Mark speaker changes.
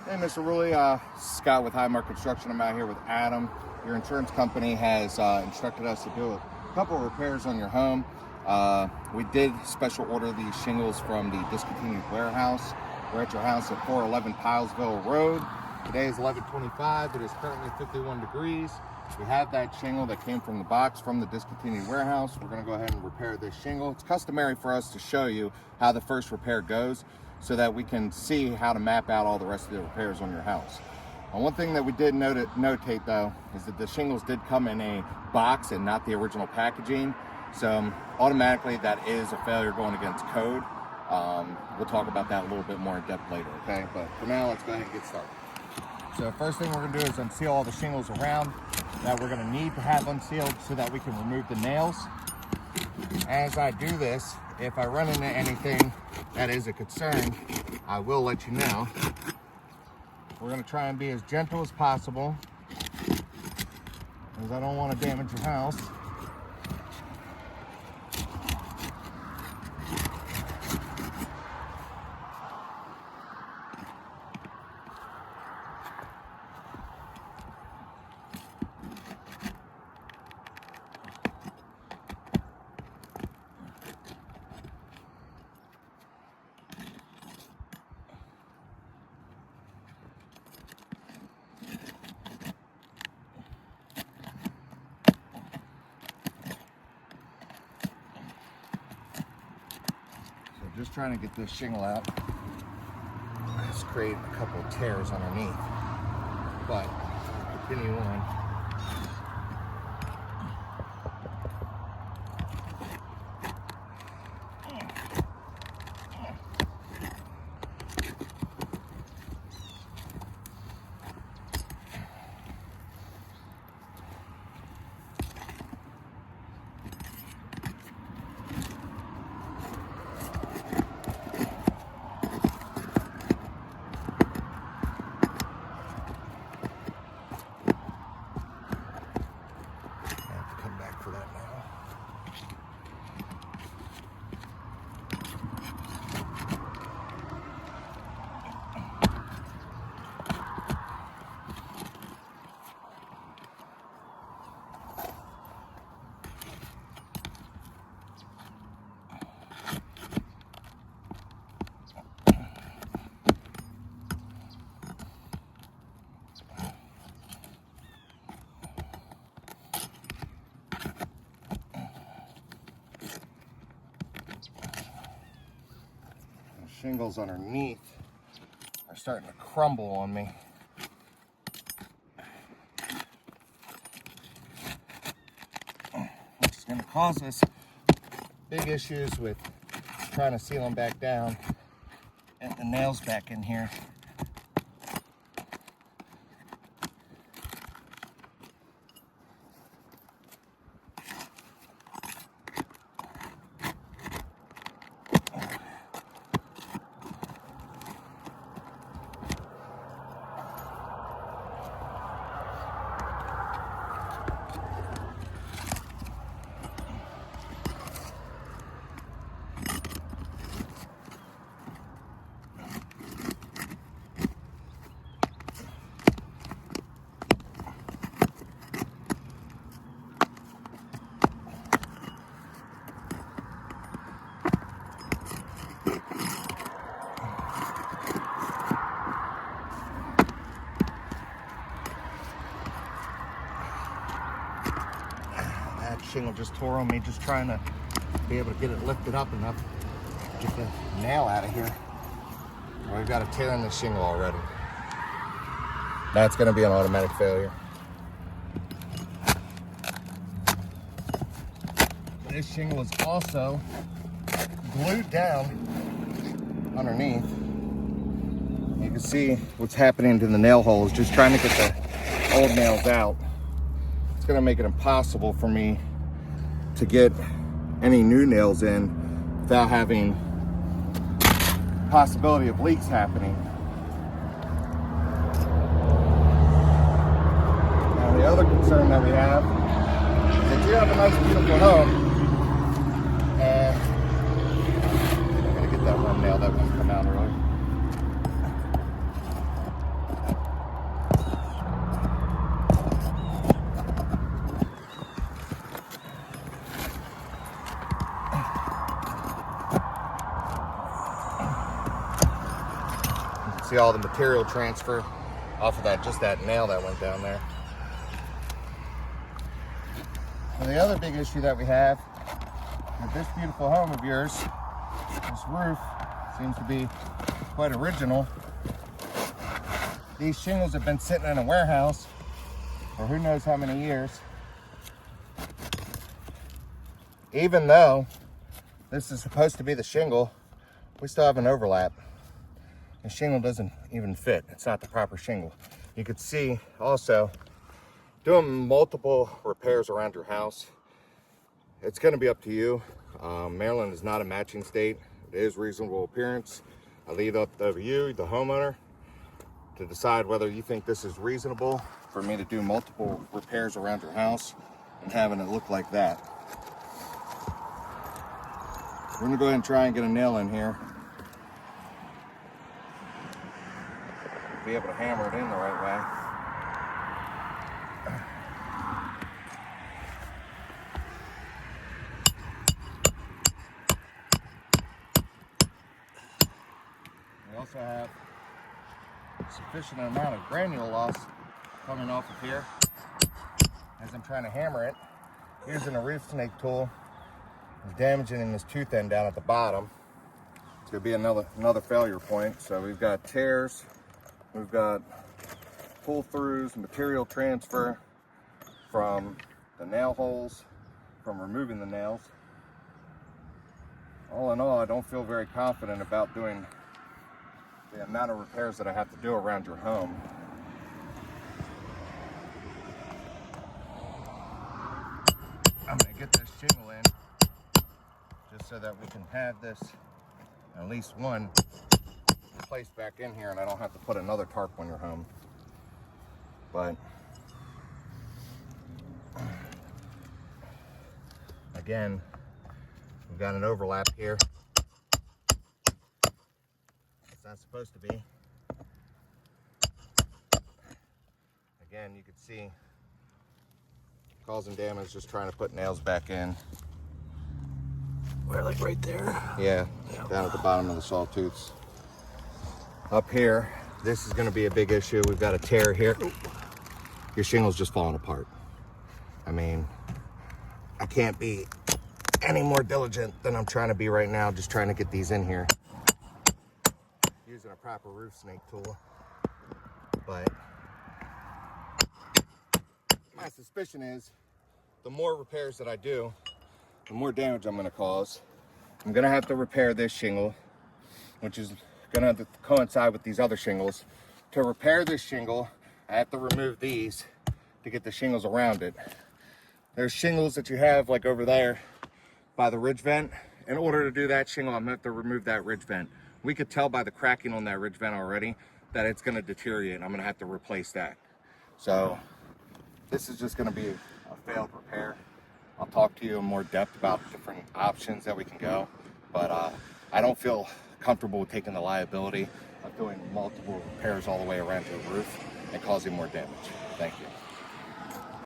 Speaker 1: Hey, Mr. Ruley, Scott with Highmark Construction. I'm out here with Adam. Your insurance company has instructed us to do a couple of repairs on your home. We did special order these shingles from the discontinued warehouse. We're at your house at 411 Pilesville Road. Today is 11:25. It is currently 51 degrees. We have that shingle that came from the box from the discontinued warehouse. We're going to go ahead and repair this shingle. It's customary for us to show you how the first repair goes so that we can see how to map out all the rest of the repairs on your house. One thing that we did notate though is that the shingles did come in a box and not the original packaging. So automatically that is a failure going against code. We'll talk about that a little bit more in depth later, okay? But for now, let's go ahead and get started. So first thing we're gonna do is unseal all the shingles around that we're gonna need to have unsealed so that we can remove the nails. As I do this, if I run into anything that is a concern, I will let you know. We're gonna try and be as gentle as possible, because I don't want to damage your house. Just trying to get this shingle out. It's creating a couple of tears underneath, but we'll continue on. Shingles underneath are starting to crumble on me. Which is going to cause us big issues with trying to seal them back down and the nails back in here. Shingle just tore on me, just trying to be able to get it lifted up enough to get the nail out of here. We've got a tear in the shingle already. That's going to be an automatic failure. This shingle is also glued down underneath. You can see what's happening to the nail holes, just trying to get the old nails out. It's going to make it impossible for me to get any new nails in without having possibility of leaks happening. Now the other concern that we have is that you have a nice beautiful home, and I'm gonna get that one nail that won't come out early. See all the material transfer off of that, just that nail that went down there. And the other big issue that we have with this beautiful home of yours, this roof seems to be quite original. These shingles have been sitting in a warehouse for who knows how many years. Even though this is supposed to be the shingle, we still have an overlap. The shingle doesn't even fit. It's not the proper shingle. You could see also, doing multiple repairs around your house, it's going to be up to you. Maryland is not a matching state. It is reasonable appearance. I leave it up to you, the homeowner, to decide whether you think this is reasonable for me to do multiple repairs around your house and having it look like that. We're going to go ahead and try and get a nail in here. Be able to hammer it in the right way. We also have sufficient amount of granule loss coming off of here as I'm trying to hammer it. Using a reef snake tool, is damaging this tooth end down at the bottom. It's going to be another failure point. So we've got tears, we've got pull-throughs, material transfer from the nail holes, from removing the nails. All in all, I don't feel very confident about doing the amount of repairs that I have to do around your home. I'm going to get this shingle in just so that we can have this, at least one, placed back in here and I don't have to put another tarp on your home. But again, we've got an overlap here. It's not supposed to be. Again, you can see causing damage just trying to put nails back in.
Speaker 2: Where, like right there?
Speaker 1: Yeah, down at the bottom of the sawtooths. Up here, this is going to be a big issue. We've got a tear here. Your shingle's just falling apart. I mean, I can't be any more diligent than I'm trying to be right now, just trying to get these in here using a proper roof snake tool. But my suspicion is the more repairs that I do, the more damage I'm going to cause. I'm going to have to repair this shingle, which is going to have to coincide with these other shingles. To repair this shingle, I have to remove these to get the shingles around it. There's shingles that you have like over there by the ridge vent. In order to do that shingle, I'm going to have to remove that ridge vent. We could tell by the cracking on that ridge vent already that it's going to deteriorate. I'm going to have to replace that. So this is just going to be a failed repair. I'll talk to you in more depth about different options that we can go, but I don't feel comfortable with taking the liability of doing multiple repairs all the way around your roof and causing more damage. Thank you.